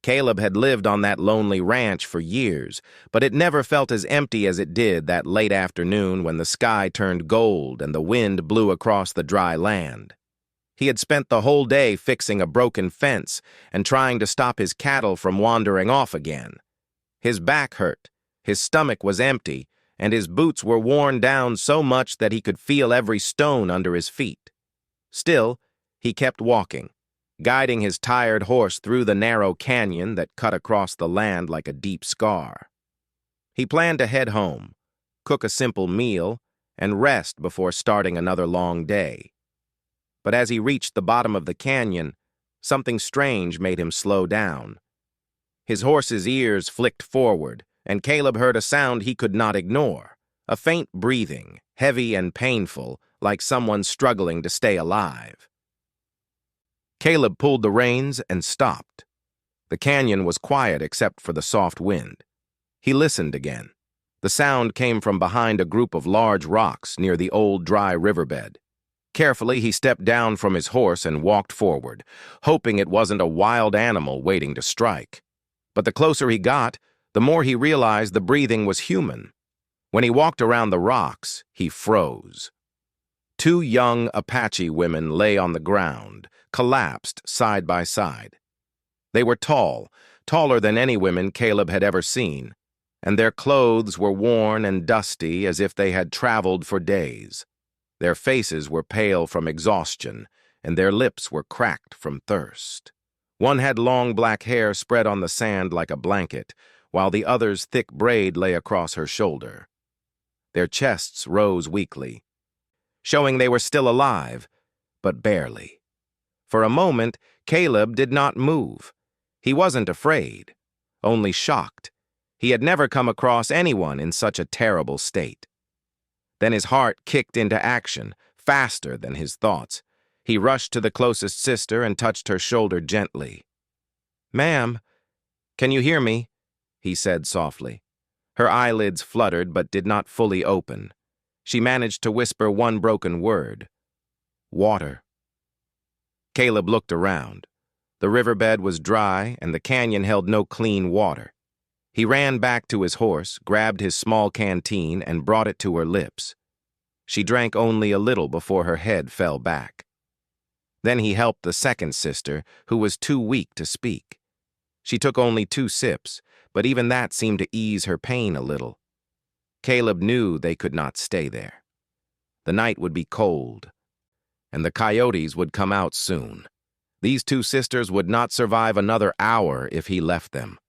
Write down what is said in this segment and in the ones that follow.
Caleb had lived on that lonely ranch for years, but it never felt as empty as it did that late afternoon when the sky turned gold and the wind blew across the dry land. He had spent the whole day fixing a broken fence and trying to stop his cattle from wandering off again. His back hurt, his stomach was empty, and his boots were worn down so much that he could feel every stone under his feet. Still, he kept walking, guiding his tired horse through the narrow canyon that cut across the land like a deep scar. He planned to head home, cook a simple meal, and rest before starting another long day. But as he reached the bottom of the canyon, something strange made him slow down. His horse's ears flicked forward, and Caleb heard a sound he could not ignore, a faint breathing, heavy and painful, like someone struggling to stay alive. Caleb pulled the reins and stopped. The canyon was quiet except for the soft wind. He listened again. The sound came from behind a group of large rocks near the old dry riverbed. Carefully, he stepped down from his horse and walked forward, hoping it wasn't a wild animal waiting to strike. But the closer he got, the more he realized the breathing was human. When he walked around the rocks, he froze. Two young Apache women lay on the ground, collapsed side by side. They were tall, taller than any women Caleb had ever seen, and their clothes were worn and dusty as if they had traveled for days. Their faces were pale from exhaustion, and their lips were cracked from thirst. One had long black hair spread on the sand like a blanket, while the other's thick braid lay across her shoulder. Their chests rose weakly, showing they were still alive, but barely. For a moment, Caleb did not move. He wasn't afraid, only shocked. He had never come across anyone in such a terrible state. Then his heart kicked into action, faster than his thoughts. He rushed to the closest sister and touched her shoulder gently. "Ma'am, can you hear me?" he said softly. Her eyelids fluttered but did not fully open. She managed to whisper one broken word. "Water." Caleb looked around. The riverbed was dry and the canyon held no clean water. He ran back to his horse, grabbed his small canteen, and brought it to her lips. She drank only a little before her head fell back. Then he helped the second sister, who was too weak to speak. She took only 2 sips, but even that seemed to ease her pain a little. Caleb knew they could not stay there. The night would be cold, and the coyotes would come out soon. These 2 sisters would not survive another hour if he left them.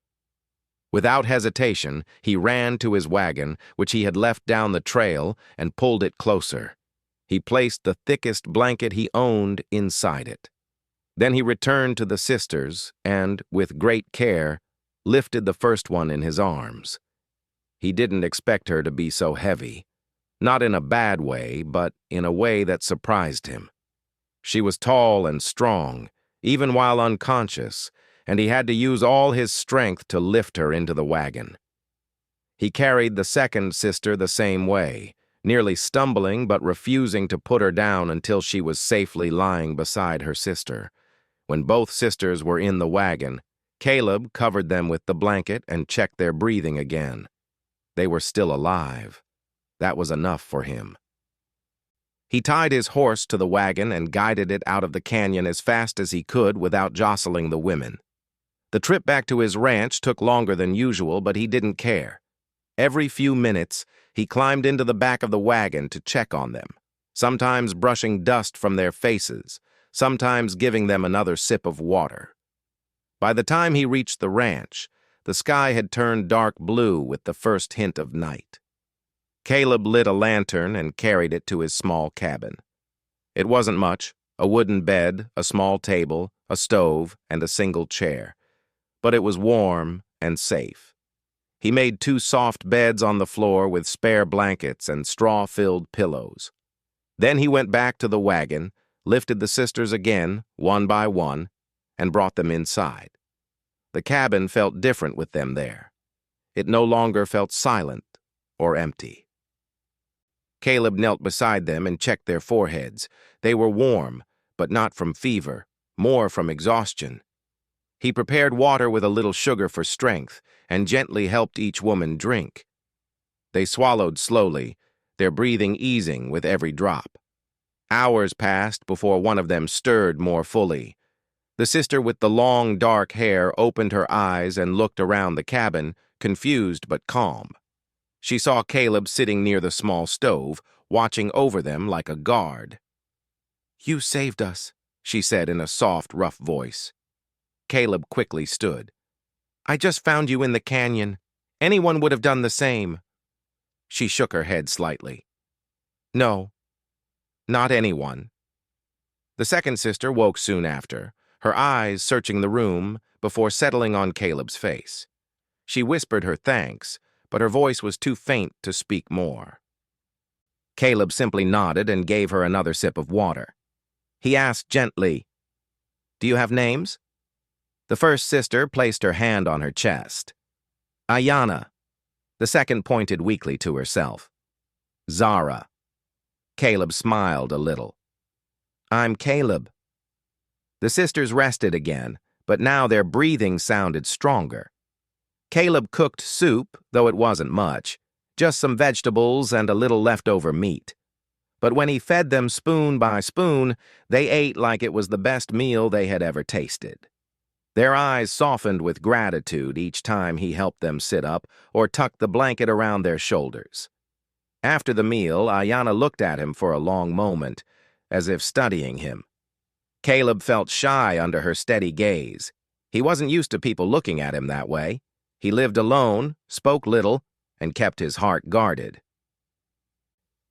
Without hesitation, he ran to his wagon, which he had left down the trail, and pulled it closer. He placed the thickest blanket he owned inside it. Then he returned to the sisters and, with great care, lifted the first one in his arms. He didn't expect her to be so heavy. Not in a bad way, but in a way that surprised him. She was tall and strong, even while unconscious, and he had to use all his strength to lift her into the wagon. He carried the second sister the same way, nearly stumbling but refusing to put her down until she was safely lying beside her sister. When both sisters were in the wagon, Caleb covered them with the blanket and checked their breathing again. They were still alive. That was enough for him. He tied his horse to the wagon and guided it out of the canyon as fast as he could without jostling the women. The trip back to his ranch took longer than usual, but he didn't care. Every few minutes, he climbed into the back of the wagon to check on them, sometimes brushing dust from their faces, sometimes giving them another sip of water. By the time he reached the ranch, the sky had turned dark blue with the first hint of night. Caleb lit a lantern and carried it to his small cabin. It wasn't much, a wooden bed, a small table, a stove, and a single chair. But it was warm and safe. He made 2 soft beds on the floor with spare blankets and straw-filled pillows. Then he went back to the wagon, lifted the sisters again, one by one, and brought them inside. The cabin felt different with them there. It no longer felt silent or empty. Caleb knelt beside them and checked their foreheads. They were warm, but not from fever, more from exhaustion. He prepared water with a little sugar for strength and gently helped each woman drink. They swallowed slowly, their breathing easing with every drop. Hours passed before one of them stirred more fully. The sister with the long, dark hair opened her eyes and looked around the cabin, confused but calm. She saw Caleb sitting near the small stove, watching over them like a guard. "You saved us," she said in a soft, rough voice. Caleb quickly stood. "I just found you in the canyon. Anyone would have done the same." She shook her head slightly. "No, not anyone." The second sister woke soon after, her eyes searching the room before settling on Caleb's face. She whispered her thanks, but her voice was too faint to speak more. Caleb simply nodded and gave her another sip of water. He asked gently, "Do you have names?" The first sister placed her hand on her chest. "Ayana." The second pointed weakly to herself. "Zara." Caleb smiled a little. "I'm Caleb." The sisters rested again, but now their breathing sounded stronger. Caleb cooked soup, though it wasn't much, just some vegetables and a little leftover meat. But when he fed them spoon by spoon, they ate like it was the best meal they had ever tasted. Their eyes softened with gratitude each time he helped them sit up or tucked the blanket around their shoulders. After the meal, Ayana looked at him for a long moment, as if studying him. Caleb felt shy under her steady gaze. He wasn't used to people looking at him that way. He lived alone, spoke little, and kept his heart guarded.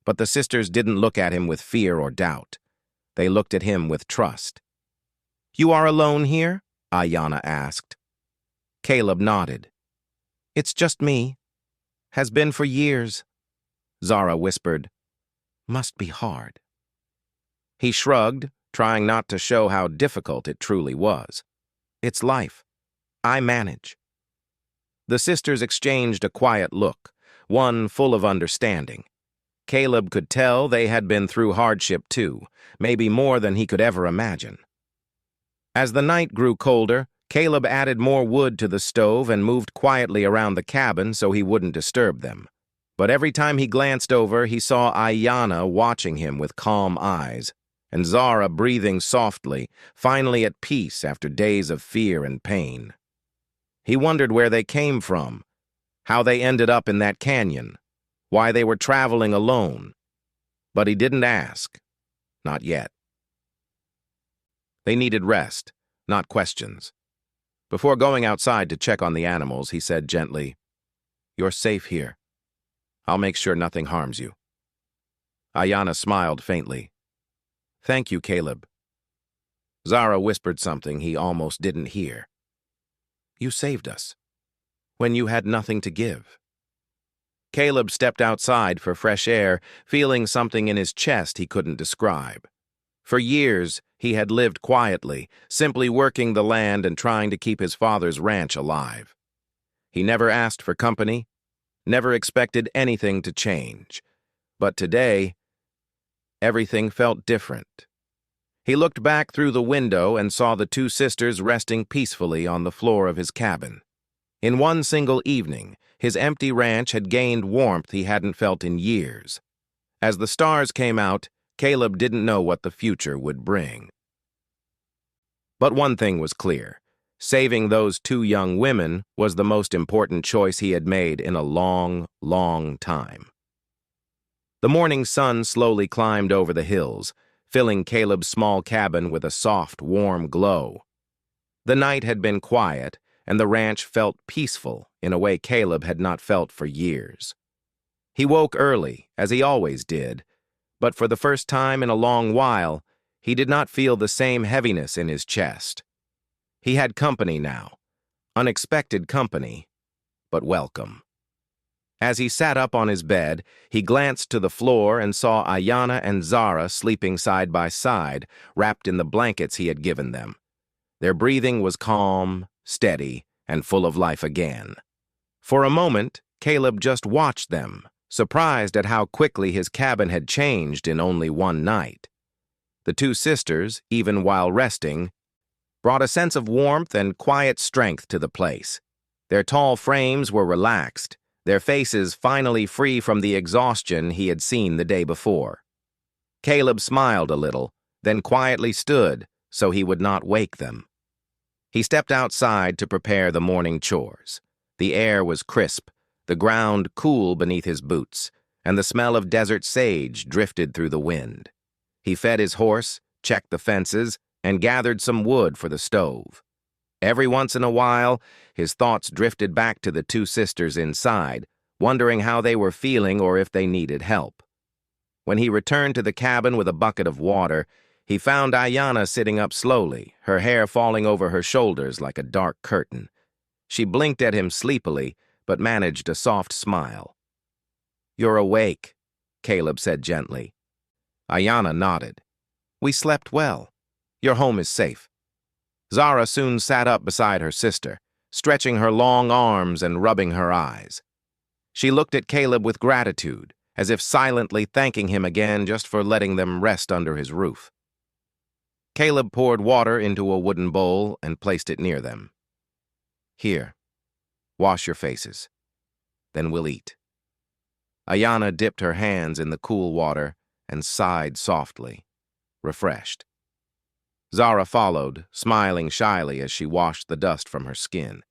But the sisters didn't look at him with fear or doubt. They looked at him with trust. "You are alone here?" Ayana asked. Caleb nodded. "It's just me. Has been for years." Zara whispered, "Must be hard." He shrugged, trying not to show how difficult it truly was. "It's life. I manage." The sisters exchanged a quiet look, one full of understanding. Caleb could tell they had been through hardship too, maybe more than he could ever imagine. As the night grew colder, Caleb added more wood to the stove and moved quietly around the cabin so he wouldn't disturb them. But every time he glanced over, he saw Ayana watching him with calm eyes, and Zara breathing softly, finally at peace after days of fear and pain. He wondered where they came from, how they ended up in that canyon, why they were traveling alone. But he didn't ask. Not yet. They needed rest, not questions. Before going outside to check on the animals, he said gently, "You're safe here. I'll make sure nothing harms you." Ayana smiled faintly. "Thank you, Caleb." Zara whispered something he almost didn't hear. "You saved us, when you had nothing to give." Caleb stepped outside for fresh air, feeling something in his chest he couldn't describe. For years, he had lived quietly, simply working the land and trying to keep his father's ranch alive. He never asked for company, never expected anything to change. But today, everything felt different. He looked back through the window and saw the two sisters resting peacefully on the floor of his cabin. In one single evening, his empty ranch had gained warmth he hadn't felt in years. As the stars came out, Caleb didn't know what the future would bring. But one thing was clear. Saving those two young women was the most important choice he had made in a long, long time. The morning sun slowly climbed over the hills, filling Caleb's small cabin with a soft, warm glow. The night had been quiet, and the ranch felt peaceful in a way Caleb had not felt for years. He woke early, as he always did, but for the first time in a long while, he did not feel the same heaviness in his chest. He had company now, unexpected company, but welcome. As he sat up on his bed, he glanced to the floor and saw Ayana and Zara sleeping side by side, wrapped in the blankets he had given them. Their breathing was calm, steady, and full of life again. For a moment, Caleb just watched them, surprised at how quickly his cabin had changed in only one night. The two sisters, even while resting, brought a sense of warmth and quiet strength to the place. Their tall frames were relaxed, their faces finally free from the exhaustion he had seen the day before. Caleb smiled a little, then quietly stood so he would not wake them. He stepped outside to prepare the morning chores. The air was crisp, the ground cool beneath his boots, and the smell of desert sage drifted through the wind. He fed his horse, checked the fences, and gathered some wood for the stove. Every once in a while, his thoughts drifted back to the two sisters inside, wondering how they were feeling or if they needed help. When he returned to the cabin with a bucket of water, he found Ayanna sitting up slowly, her hair falling over her shoulders like a dark curtain. She blinked at him sleepily, but managed a soft smile. "You're awake," Caleb said gently. Ayanna nodded. "We slept well. Your home is safe." Zara soon sat up beside her sister, stretching her long arms and rubbing her eyes. She looked at Caleb with gratitude, as if silently thanking him again just for letting them rest under his roof. Caleb poured water into a wooden bowl and placed it near them. "Here, wash your faces. Then we'll eat." Ayanna dipped her hands in the cool water and sighed softly, refreshed. Zara followed, smiling shyly as she washed the dust from her skin.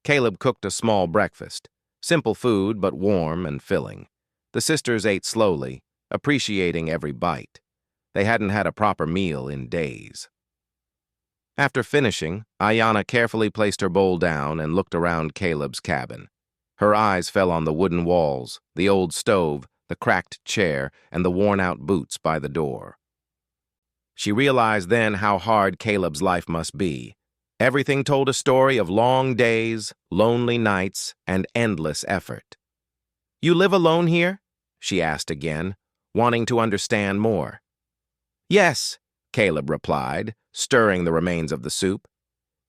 Caleb cooked a small breakfast, simple food but warm and filling. The sisters ate slowly, appreciating every bite. They hadn't had a proper meal in days. After finishing, Ayanna carefully placed her bowl down and looked around Caleb's cabin. Her eyes fell on the wooden walls, the old stove, the cracked chair, and the worn-out boots by the door. She realized then how hard Caleb's life must be. Everything told a story of long days, lonely nights, and endless effort. "You live alone here?" she asked again, wanting to understand more. "Yes," Caleb replied, stirring the remains of the soup.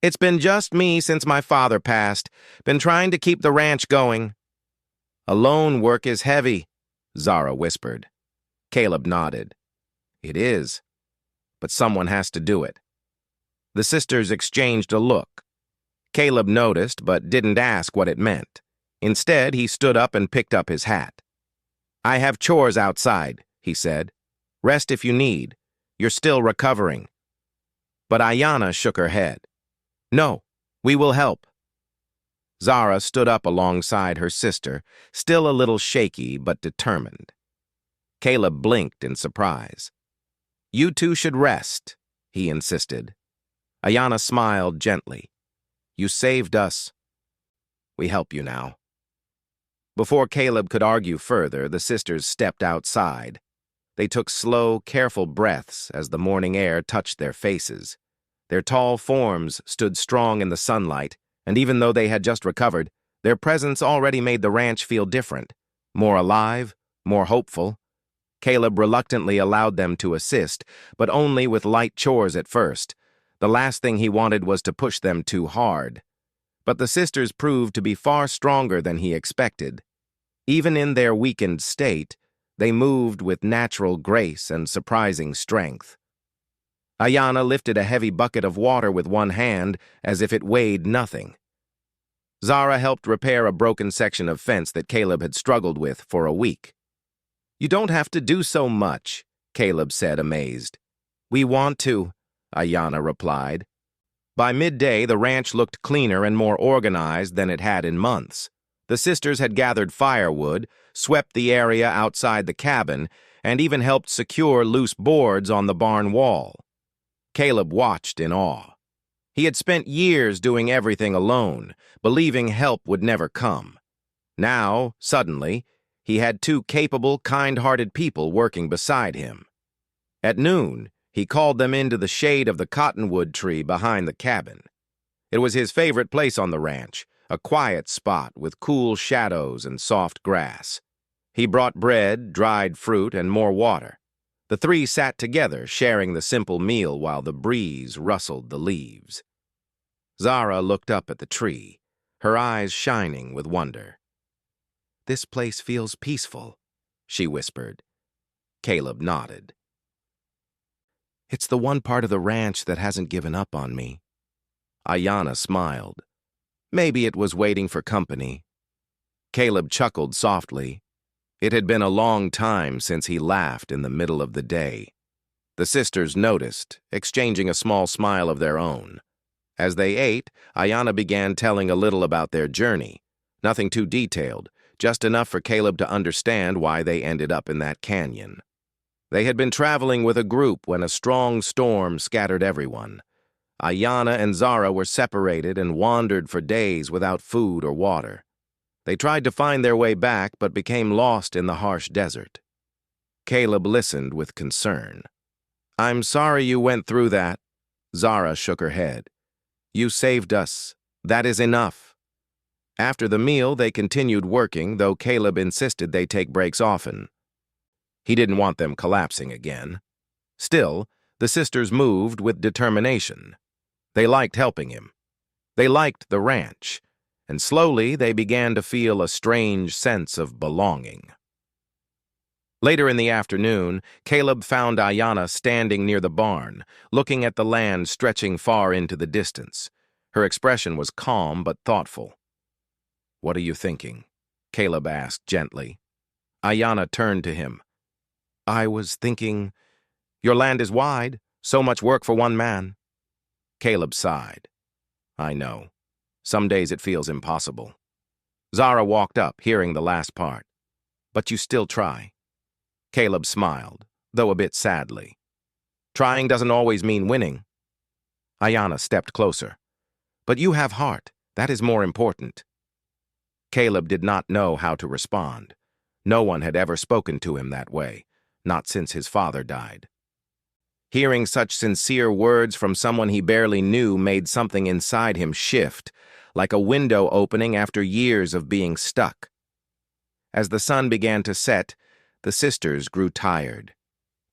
"It's been just me since my father passed. Been trying to keep the ranch going." "Alone work is heavy," Zara whispered. Caleb nodded. "It is, but someone has to do it." The sisters exchanged a look. Caleb noticed but didn't ask what it meant. Instead, he stood up and picked up his hat. "I have chores outside," he said. "Rest if you need. You're still recovering." But Ayanna shook her head. "No, we will help." Zara stood up alongside her sister, still a little shaky but determined. Caleb blinked in surprise. "You two should rest," he insisted. Ayanna smiled gently. "You saved us. We help you now." Before Caleb could argue further, the sisters stepped outside. They took slow, careful breaths as the morning air touched their faces. Their tall forms stood strong in the sunlight, and even though they had just recovered, their presence already made the ranch feel different, more alive, more hopeful. Caleb reluctantly allowed them to assist, but only with light chores at first. The last thing he wanted was to push them too hard. But the sisters proved to be far stronger than he expected. Even in their weakened state, they moved with natural grace and surprising strength. Ayanna lifted a heavy bucket of water with one hand as if it weighed nothing. Zara helped repair a broken section of fence that Caleb had struggled with for a week. "You don't have to do so much," Caleb said, amazed. "We want to," Ayanna replied. By midday, the ranch looked cleaner and more organized than it had in months. The sisters had gathered firewood, swept the area outside the cabin, and even helped secure loose boards on the barn wall. Caleb watched in awe. He had spent years doing everything alone, believing help would never come. Now, suddenly, he had two capable, kind-hearted people working beside him. At noon, he called them into the shade of the cottonwood tree behind the cabin. It was his favorite place on the ranch, a quiet spot with cool shadows and soft grass. He brought bread, dried fruit, and more water. The three sat together, sharing the simple meal while the breeze rustled the leaves. Zara looked up at the tree, her eyes shining with wonder. "This place feels peaceful," she whispered. Caleb nodded. It's the one part of the ranch that hasn't given up on me. Ayanna smiled. Maybe it was waiting for company. Caleb chuckled softly. It had been a long time since he laughed in the middle of the day. The sisters noticed, exchanging a small smile of their own. As they ate, Ayanna began telling a little about their journey. Nothing too detailed, just enough for Caleb to understand why they ended up in that canyon. They had been traveling with a group when a strong storm scattered everyone. Ayanna and Zara were separated and wandered for days without food or water. They tried to find their way back but became lost in the harsh desert. Caleb listened with concern. "I'm sorry you went through that." Zara shook her head. "You saved us. That is enough." After the meal, they continued working, though Caleb insisted they take breaks often. He didn't want them collapsing again. Still, the sisters moved with determination. They liked helping him. They liked the ranch, and slowly they began to feel a strange sense of belonging. Later in the afternoon, Caleb found Ayanna standing near the barn, looking at the land stretching far into the distance. Her expression was calm but thoughtful. "What are you thinking?" Caleb asked gently. Ayanna turned to him. "I was thinking, your land is wide, so much work for one man." Caleb sighed. "I know. Some days it feels impossible." Zara walked up, hearing the last part. "But you still try." Caleb smiled, though a bit sadly. "Trying doesn't always mean winning." Ayanna stepped closer. "But you have heart. That is more important." Caleb did not know how to respond. No one had ever spoken to him that way, not since his father died. Hearing such sincere words from someone he barely knew made something inside him shift, like a window opening after years of being stuck. As the sun began to set, the sisters grew tired.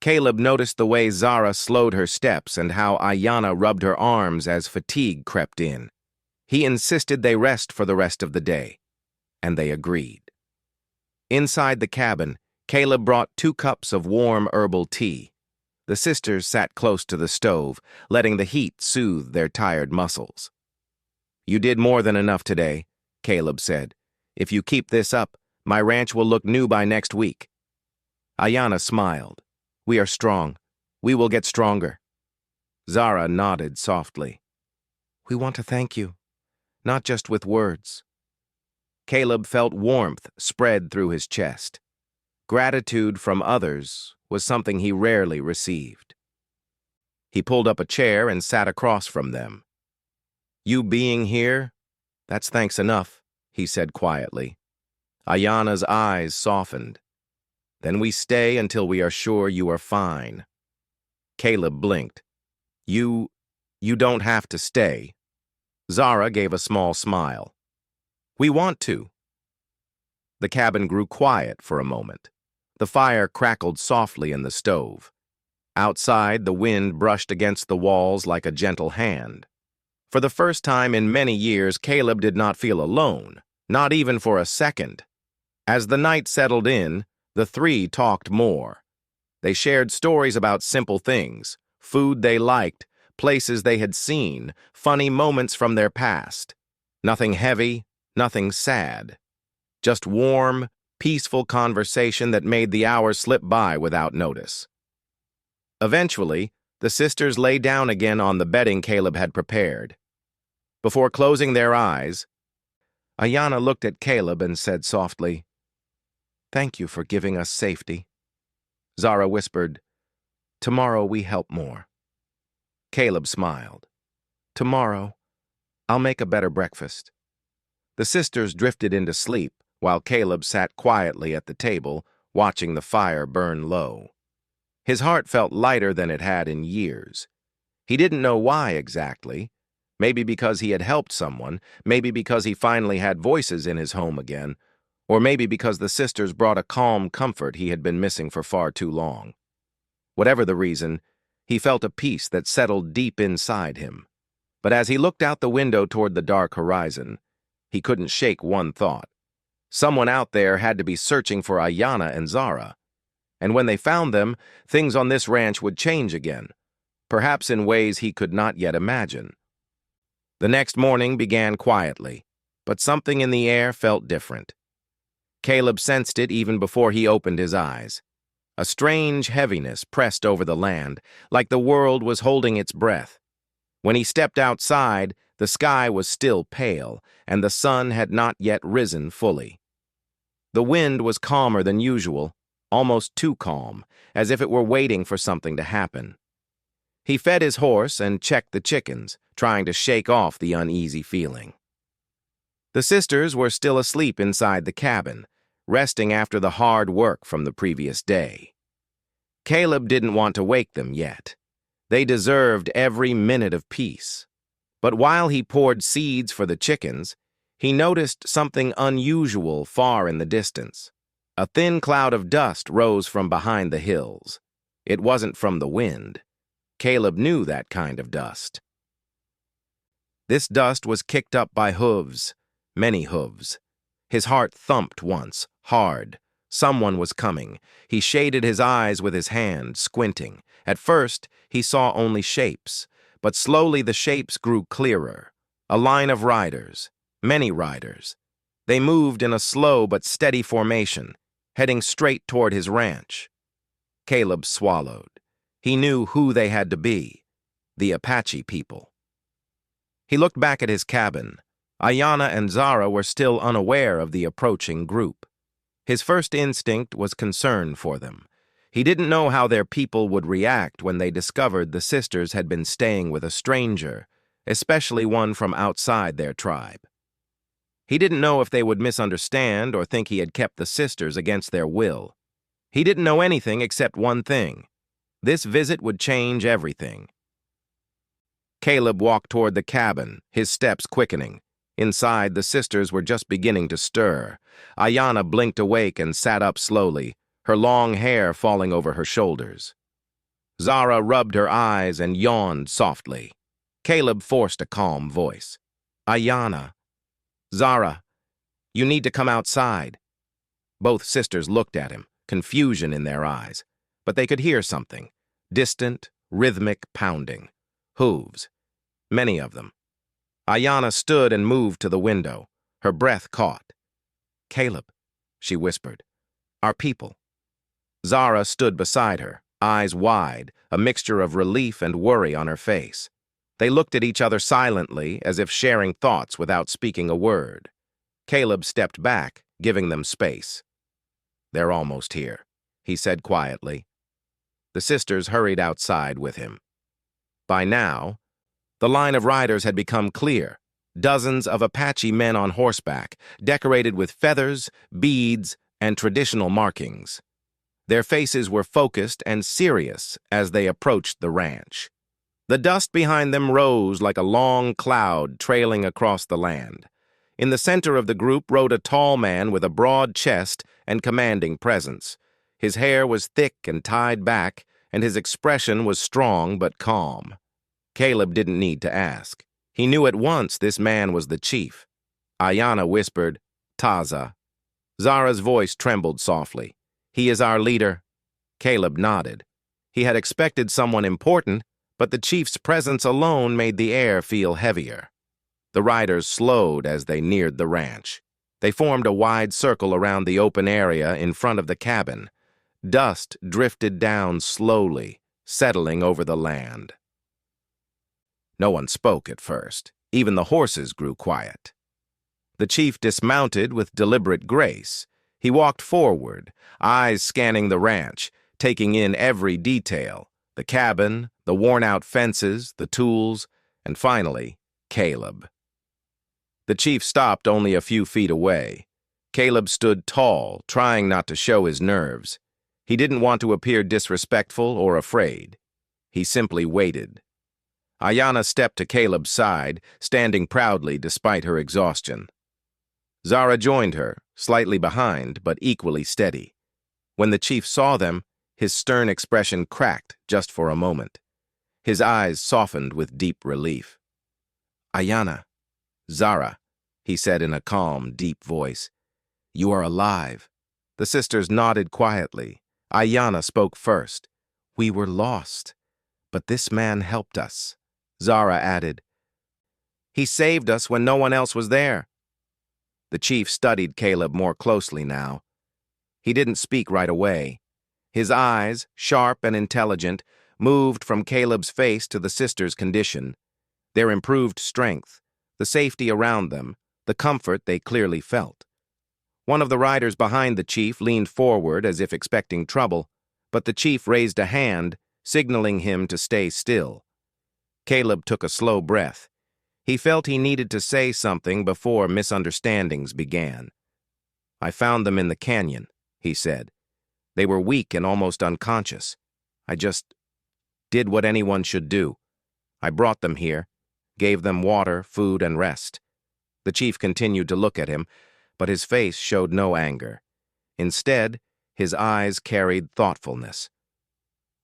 Caleb noticed the way Zara slowed her steps and how Ayanna rubbed her arms as fatigue crept in. He insisted they rest for the rest of the day, and they agreed. Inside the cabin, Caleb brought 2 cups of warm herbal tea. The sisters sat close to the stove, letting the heat soothe their tired muscles. "You did more than enough today," Caleb said. "If you keep this up, my ranch will look new by next week." Ayanna smiled. "We are strong. We will get stronger." Zara nodded softly. "We want to thank you, not just with words." Caleb felt warmth spread through his chest. Gratitude from others was something he rarely received. He pulled up a chair and sat across from them. "You being here, that's thanks enough," he said quietly. Ayanna's eyes softened. "Then we stay until we are sure you are fine." Caleb blinked. You don't have to stay." Zara gave a small smile. "We want to." The cabin grew quiet for a moment. The fire crackled softly in the stove. Outside, the wind brushed against the walls like a gentle hand. For the first time in many years, Caleb did not feel alone, not even for a second. As the night settled in, the 3 talked more. They shared stories about simple things, food they liked, places they had seen, funny moments from their past. Nothing heavy, nothing sad. Just warm, peaceful conversation that made the hours slip by without notice. Eventually, the sisters lay down again on the bedding Caleb had prepared. Before closing their eyes, Ayanna looked at Caleb and said softly, "Thank you for giving us safety." Zara whispered, "Tomorrow we help more." Caleb smiled. "Tomorrow, I'll make a better breakfast." The sisters drifted into sleep while Caleb sat quietly at the table, watching the fire burn low. His heart felt lighter than it had in years. He didn't know why exactly. Maybe because he had helped someone, maybe because he finally had voices in his home again, or maybe because the sisters brought a calm comfort he had been missing for far too long. Whatever the reason, he felt a peace that settled deep inside him. But as he looked out the window toward the dark horizon, he couldn't shake one thought. Someone out there had to be searching for Ayanna and Zara. And when they found them, things on this ranch would change again. perhaps in ways he could not yet imagine. The next morning began quietly, but something in the air felt different. Caleb sensed it even before he opened his eyes. A strange heaviness pressed over the land, like the world was holding its breath. When he stepped outside, the sky was still pale, and the sun had not yet risen fully. The wind was calmer than usual, almost too calm, as if it were waiting for something to happen. He fed his horse and checked the chickens, trying to shake off the uneasy feeling. The sisters were still asleep inside the cabin, resting after the hard work from the previous day. Caleb didn't want to wake them yet. They deserved every minute of peace. But while he poured seeds for the chickens, he noticed something unusual far in the distance. A thin cloud of dust rose from behind the hills. It wasn't from the wind. Caleb knew that kind of dust. This dust was kicked up by hooves, many hooves. His heart thumped once, hard. Someone was coming. He shaded his eyes with his hand, squinting. At first, he saw only shapes, but slowly the shapes grew clearer. A line of riders, many riders. They moved in a slow but steady formation, heading straight toward his ranch. Caleb swallowed. He knew who they had to be, the Apache people. He looked back at his cabin. Ayanna and Zara were still unaware of the approaching group. His first instinct was concern for them. He didn't know how their people would react when they discovered the sisters had been staying with a stranger, especially one from outside their tribe. He didn't know if they would misunderstand or think he had kept the sisters against their will. He didn't know anything except one thing. This visit would change everything. Caleb walked toward the cabin, his steps quickening. Inside, the sisters were just beginning to stir. Ayanna blinked awake and sat up slowly, her long hair falling over her shoulders. Zara rubbed her eyes and yawned softly. Caleb forced a calm voice. Ayanna. Zara, you need to come outside. Both sisters looked at him, confusion in their eyes, but they could hear something. Distant, rhythmic pounding. Hooves. Many of them. Ayanna stood and moved to the window, her breath caught. Caleb, she whispered. Our people. Zara stood beside her, eyes wide, a mixture of relief and worry on her face. They looked at each other silently, as if sharing thoughts without speaking a word. Caleb stepped back, giving them space. They're almost here, he said quietly. The sisters hurried outside with him. By now, the line of riders had become clear. Dozens of Apache men on horseback, decorated with feathers, beads, and traditional markings. Their faces were focused and serious as they approached the ranch. The dust behind them rose like a long cloud trailing across the land. In the center of the group rode a tall man with a broad chest and commanding presence. His hair was thick and tied back, and his expression was strong but calm. Caleb didn't need to ask. He knew at once this man was the chief. Ayanna whispered, Taza. Zara's voice trembled softly. He is our leader. Caleb nodded. He had expected someone important, but the chief's presence alone made the air feel heavier. The riders slowed as they neared the ranch. They formed a wide circle around the open area in front of the cabin. Dust drifted down slowly, settling over the land. No one spoke at first. Even the horses grew quiet. The chief dismounted with deliberate grace. He walked forward, eyes scanning the ranch, taking in every detail, the cabin, the worn-out fences, the tools, and finally, Caleb. The chief stopped only a few feet away. Caleb stood tall, trying not to show his nerves. He didn't want to appear disrespectful or afraid. He simply waited. Ayanna stepped to Caleb's side, standing proudly despite her exhaustion. Zara joined her, slightly behind, but equally steady. When the chief saw them, his stern expression cracked just for a moment. His eyes softened with deep relief. Ayanna, Zara, he said in a calm, deep voice. You are alive. The sisters nodded quietly. Ayanna spoke first. We were lost. But this man helped us, Zara added. He saved us when no one else was there. The chief studied Caleb more closely now. He didn't speak right away. His eyes, sharp and intelligent, moved from Caleb's face to the sisters' condition, their improved strength, the safety around them, the comfort they clearly felt. One of the riders behind the chief leaned forward as if expecting trouble, but the chief raised a hand, signaling him to stay still. Caleb took a slow breath. He felt he needed to say something before misunderstandings began. I found them in the canyon, he said. They were weak and almost unconscious. I just did what anyone should do. I brought them here, gave them water, food, and rest. The chief continued to look at him, but his face showed no anger. Instead, his eyes carried thoughtfulness.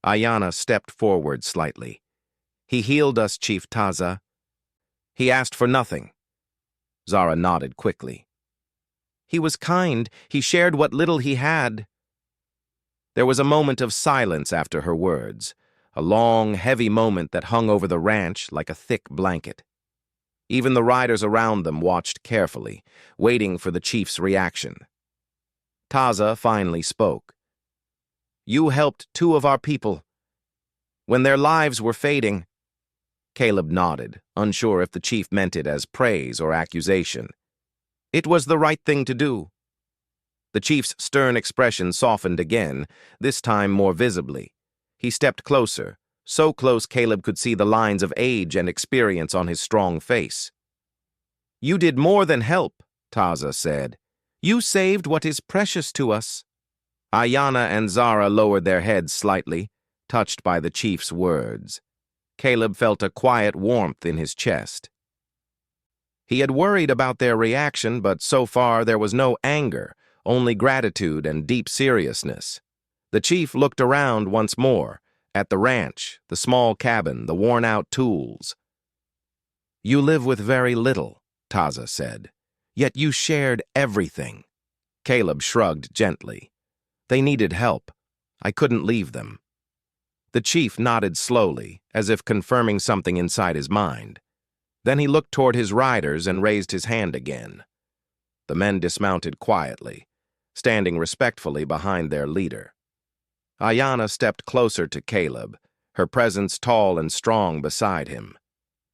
Ayanna stepped forward slightly. He healed us, Chief Taza. He asked for nothing. Zara nodded quickly. He was kind. He shared what little he had. There was a moment of silence after her words, a long, heavy moment that hung over the ranch like a thick blanket. Even the riders around them watched carefully, waiting for the chief's reaction. Taza finally spoke. You helped 2 of our people. When their lives were fading. Caleb nodded, unsure if the chief meant it as praise or accusation. It was the right thing to do. The chief's stern expression softened again, this time more visibly. He stepped closer, so close Caleb could see the lines of age and experience on his strong face. You did more than help, Taza said. You saved what is precious to us. Ayanna and Zara lowered their heads slightly, touched by the chief's words. Caleb felt a quiet warmth in his chest. He had worried about their reaction, but so far there was no anger, only gratitude and deep seriousness. The chief looked around once more, at the ranch, the small cabin, the worn-out tools. You live with very little, Taza said, yet you shared everything. Caleb shrugged gently. They needed help. I couldn't leave them. The chief nodded slowly, as if confirming something inside his mind. Then he looked toward his riders and raised his hand again. The men dismounted quietly, standing respectfully behind their leader. Ayanna stepped closer to Caleb, her presence tall and strong beside him.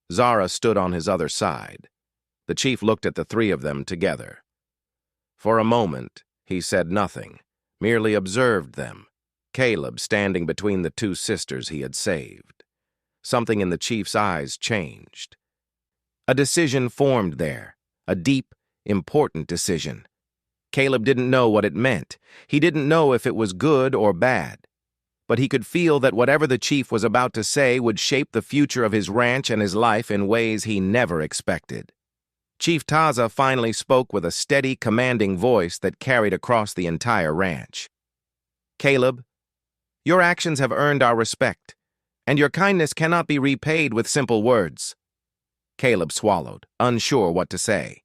Zara stood on his other side. The chief looked at the 3 of them together. For a moment, he said nothing, merely observed them, Caleb standing between the 2 sisters he had saved. Something in the chief's eyes changed. A decision formed there, a deep, important decision. Caleb didn't know what it meant. He didn't know if it was good or bad. But he could feel that whatever the chief was about to say would shape the future of his ranch and his life in ways he never expected. Chief Taza finally spoke with a steady, commanding voice that carried across the entire ranch. Caleb, your actions have earned our respect, and your kindness cannot be repaid with simple words. Caleb swallowed, unsure what to say.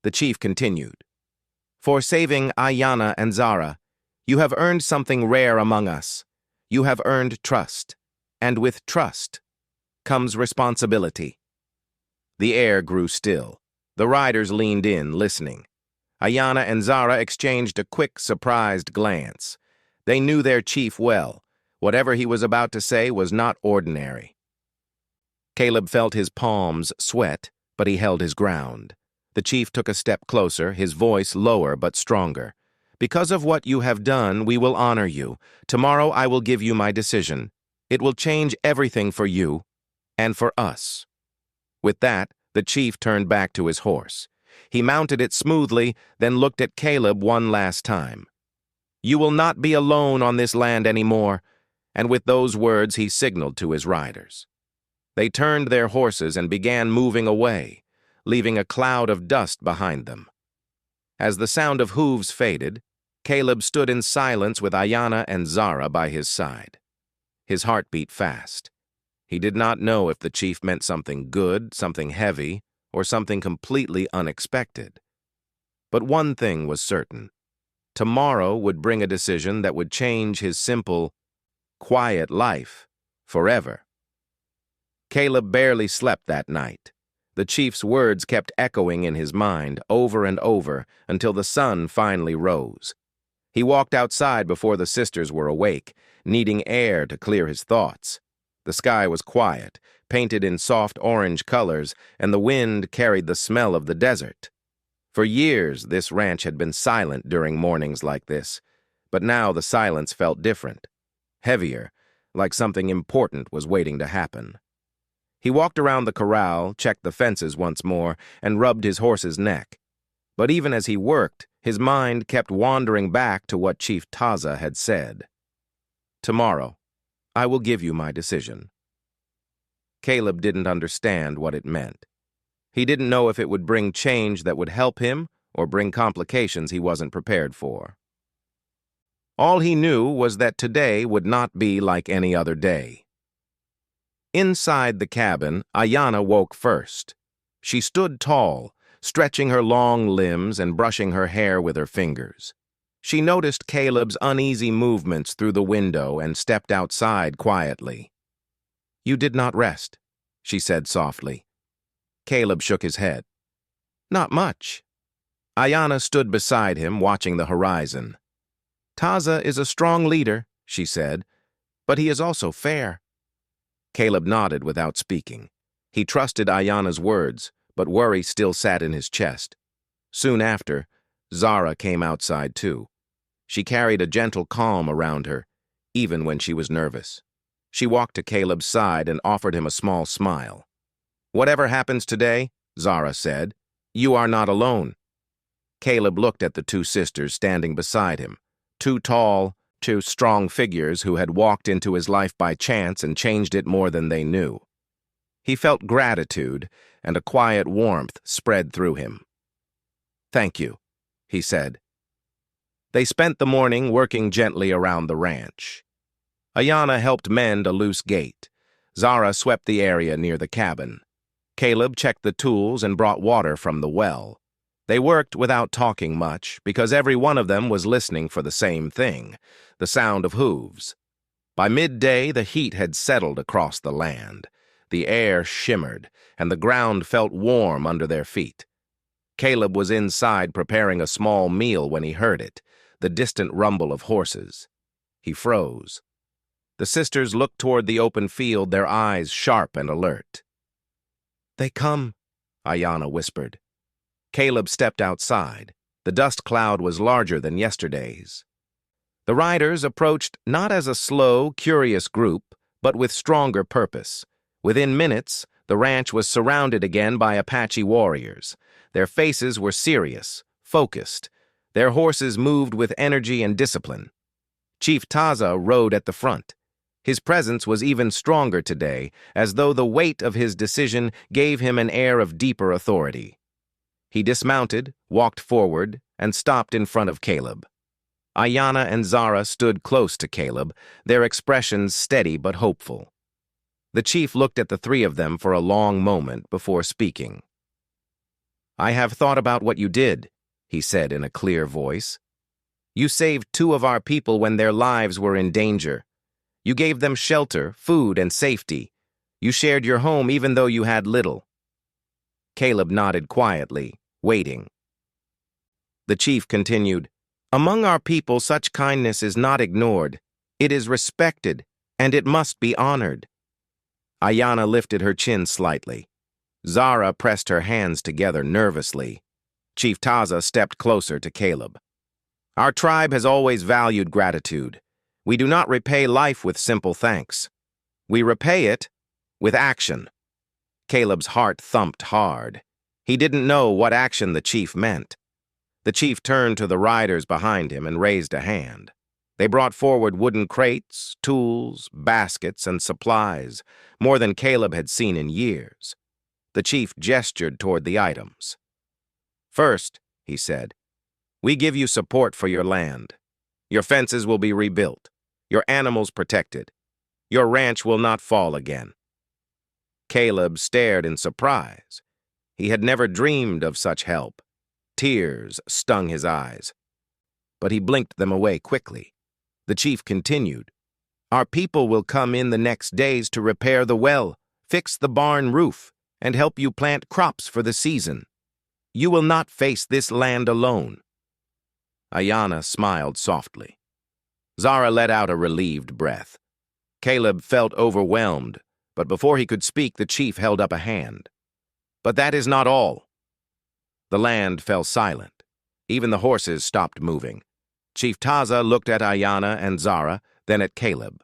The chief continued. For saving Ayanna and Zara, you have earned something rare among us. You have earned trust, and with trust comes responsibility. The air grew still. The riders leaned in, listening. Ayanna and Zara exchanged a quick, surprised glance. They knew their chief well. Whatever he was about to say was not ordinary. Caleb felt his palms sweat, but he held his ground. The chief took a step closer, his voice lower but stronger. Because of what you have done, we will honor you. Tomorrow I will give you my decision. It will change everything for you and for us. With that, the chief turned back to his horse. He mounted it smoothly, then looked at Caleb one last time. You will not be alone on this land anymore, and with those words he signaled to his riders. They turned their horses and began moving away, leaving a cloud of dust behind them. As the sound of hooves faded, Caleb stood in silence with Ayanna and Zara by his side. His heart beat fast. He did not know if the chief meant something good, something heavy, or something completely unexpected. But one thing was certain. Tomorrow would bring a decision that would change his simple, quiet life forever. Caleb barely slept that night. The chief's words kept echoing in his mind over and over until the sun finally rose. He walked outside before the sisters were awake, needing air to clear his thoughts. The sky was quiet, painted in soft orange colors, and the wind carried the smell of the desert. For years, this ranch had been silent during mornings like this, but now the silence felt different, heavier, like something important was waiting to happen. He walked around the corral, checked the fences once more, and rubbed his horse's neck. But even as he worked, his mind kept wandering back to what Chief Taza had said. "Tomorrow, I will give you my decision." Caleb didn't understand what it meant. He didn't know if it would bring change that would help him or bring complications he wasn't prepared for. All he knew was that today would not be like any other day. Inside the cabin, Ayanna woke first. She stood tall, stretching her long limbs and brushing her hair with her fingers. She noticed Caleb's uneasy movements through the window and stepped outside quietly. "You did not rest," she said softly. Caleb shook his head. "Not much." Ayanna stood beside him, watching the horizon. "Taza is a strong leader," she said, "but he is also fair." Caleb nodded without speaking. He trusted Ayanna's words, but worry still sat in his chest. Soon after, Zara came outside too. She carried a gentle calm around her, even when she was nervous. She walked to Caleb's side and offered him a small smile. "Whatever happens today," Zara said, "you are not alone." Caleb looked at the two sisters standing beside him, two tall, two strong figures who had walked into his life by chance and changed it more than they knew. He felt gratitude, and a quiet warmth spread through him. "Thank you," he said. They spent the morning working gently around the ranch. Ayanna helped mend a loose gate. Zara swept the area near the cabin. Caleb checked the tools and brought water from the well. They worked without talking much because every one of them was listening for the same thing, the sound of hooves. By midday, the heat had settled across the land. The air shimmered, and the ground felt warm under their feet. Caleb was inside preparing a small meal when he heard it, the distant rumble of horses. He froze. The sisters looked toward the open field, their eyes sharp and alert. "They come," Ayanna whispered. Caleb stepped outside. The dust cloud was larger than yesterday's. The riders approached not as a slow, curious group, but with stronger purpose. Within minutes, the ranch was surrounded again by Apache warriors. Their faces were serious, focused. Their horses moved with energy and discipline. Chief Taza rode at the front. His presence was even stronger today, as though the weight of his decision gave him an air of deeper authority. He dismounted, walked forward, and stopped in front of Caleb. Ayanna and Zara stood close to Caleb, their expressions steady but hopeful. The chief looked at the three of them for a long moment before speaking. "I have thought about what you did," he said in a clear voice. "You saved two of our people when their lives were in danger. You gave them shelter, food, and safety. You shared your home even though you had little." Caleb nodded quietly, waiting. The chief continued, "Among our people, such kindness is not ignored. It is respected, and it must be honored." Ayanna lifted her chin slightly. Zara pressed her hands together nervously. Chief Taza stepped closer to Caleb. "Our tribe has always valued gratitude. We do not repay life with simple thanks. We repay it with action." Caleb's heart thumped hard. He didn't know what action the chief meant. The chief turned to the riders behind him and raised a hand. They brought forward wooden crates, tools, baskets, and supplies, more than Caleb had seen in years. The chief gestured toward the items. "First," he said, "we give you support for your land. Your fences will be rebuilt, your animals protected. Your ranch will not fall again." Caleb stared in surprise. He had never dreamed of such help. Tears stung his eyes. But he blinked them away quickly. The chief continued, "Our people will come in the next days to repair the well, fix the barn roof, and help you plant crops for the season. You will not face this land alone." Ayanna smiled softly. Zara let out a relieved breath. Caleb felt overwhelmed, but before he could speak, the chief held up a hand. "But that is not all." The land fell silent. Even the horses stopped moving. Chief Taza looked at Ayanna and Zara, then at Caleb.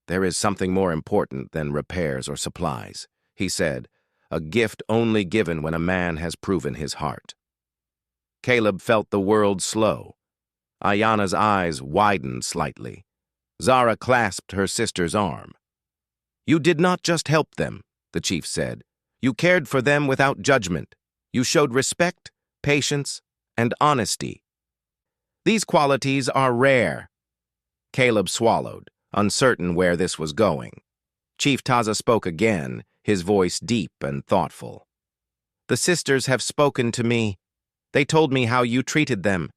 "There is something more important than repairs or supplies," he said, "a gift only given when a man has proven his heart." Caleb felt the world slow. Ayanna's eyes widened slightly. Zara clasped her sister's arm. "You did not just help them," the chief said. "You cared for them without judgment. You showed respect, patience, and honesty. These qualities are rare." Caleb swallowed, uncertain where this was going. Chief Taza spoke again, his voice deep and thoughtful. "The sisters have spoken to me. They told me how you treated them.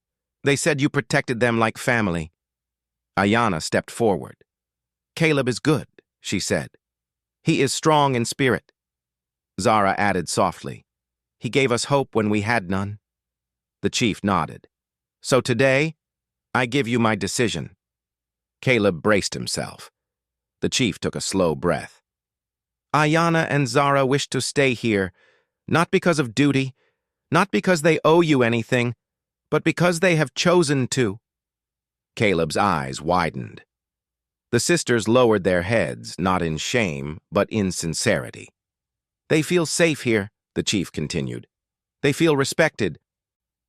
They said you protected them like family." Ayanna stepped forward. "Caleb is good," she said. "He is strong in spirit." Zara added softly, "He gave us hope when we had none." The chief nodded. "So today, I give you my decision." Caleb braced himself. The chief took a slow breath. "Ayanna and Zara wish to stay here, not because of duty, not because they owe you anything, but because they have chosen to." Caleb's eyes widened. The sisters lowered their heads, not in shame, but in sincerity. "They feel safe here," the chief continued. "They feel respected.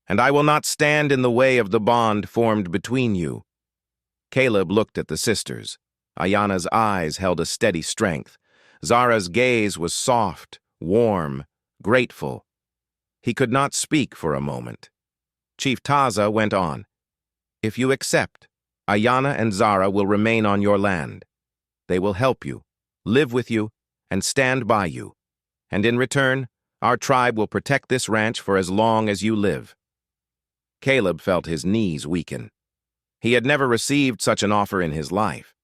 And I will not stand in the way of the bond formed between you." Caleb looked at the sisters. Ayanna's eyes held a steady strength. Zara's gaze was soft, warm, grateful. He could not speak for a moment. Chief Taza went on. "If you accept, Ayanna and Zara will remain on your land. They will help you, live with you, and stand by you. And in return, our tribe will protect this ranch for as long as you live." Caleb felt his knees weaken. He had never received such an offer in his life.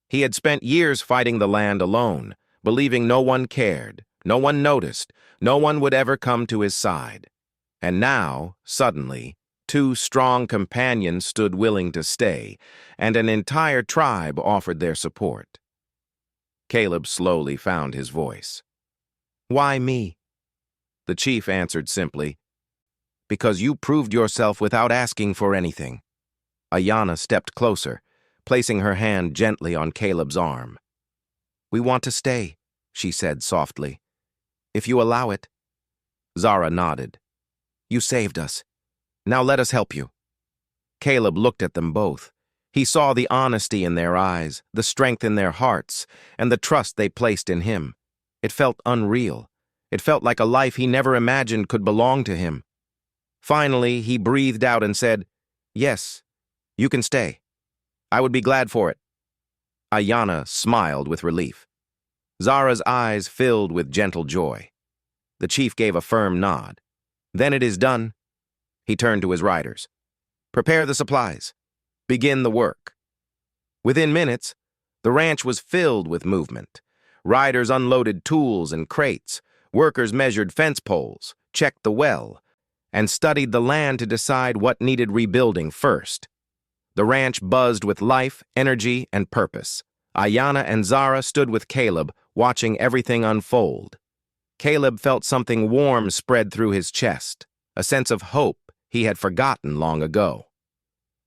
He had spent years fighting the land alone, believing no one cared, no one noticed, no one would ever come to his side. And now, suddenly, two strong companions stood willing to stay, and an entire tribe offered their support. Caleb slowly found his voice. "Why me?" The chief answered simply, "Because you proved yourself without asking for anything." Ayanna stepped closer, placing her hand gently on Caleb's arm. "We want to stay," she said softly. "If you allow it." Zara nodded. "You saved us. Now let us help you." Caleb looked at them both. He saw the honesty in their eyes, the strength in their hearts, and the trust they placed in him. It felt unreal. It felt like a life he never imagined could belong to him. Finally, he breathed out and said, "Yes, you can stay. I would be glad for it." Ayanna smiled with relief. Zara's eyes filled with gentle joy. The chief gave a firm nod. "Then it is done." He turned to his riders. "Prepare the supplies. Begin the work." Within minutes, the ranch was filled with movement. Riders unloaded tools and crates. Workers measured fence poles, checked the well, and studied the land to decide what needed rebuilding first. The ranch buzzed with life, energy, and purpose. Ayanna and Zara stood with Caleb, watching everything unfold. Caleb felt something warm spread through his chest, a sense of hope he had forgotten long ago.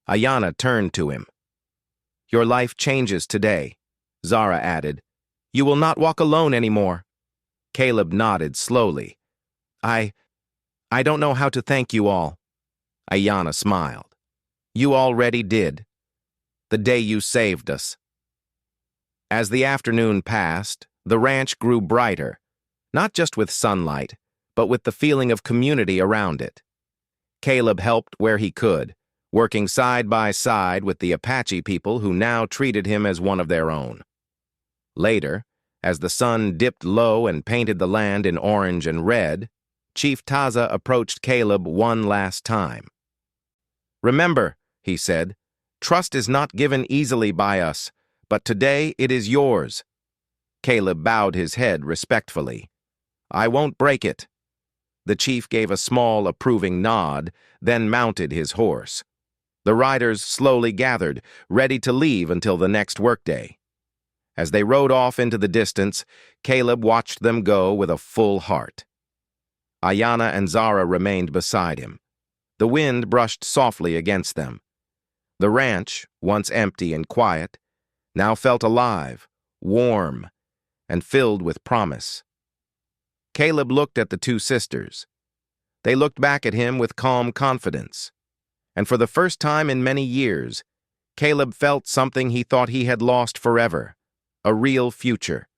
Ayanna turned to him. "Your life changes today," Zara added. "You will not walk alone anymore." Caleb nodded slowly. I don't know how to thank you all." Ayanna smiled. "You already did. The day you saved us." As the afternoon passed, the ranch grew brighter, not just with sunlight, but with the feeling of community around it. Caleb helped where he could, working side by side with the Apache people who now treated him as one of their own. Later, as the sun dipped low and painted the land in orange and red, Chief Taza approached Caleb one last time. "Remember," he said, "trust is not given easily by us, but today it is yours." Caleb bowed his head respectfully. "I won't break it." The chief gave a small, approving nod, then mounted his horse. The riders slowly gathered, ready to leave until the next workday. As they rode off into the distance, Caleb watched them go with a full heart. Ayanna and Zara remained beside him. The wind brushed softly against them. The ranch, once empty and quiet, now felt alive, warm, and filled with promise. Caleb looked at the two sisters. They looked back at him with calm confidence. And for the first time in many years, Caleb felt something he thought he had lost forever, a real future.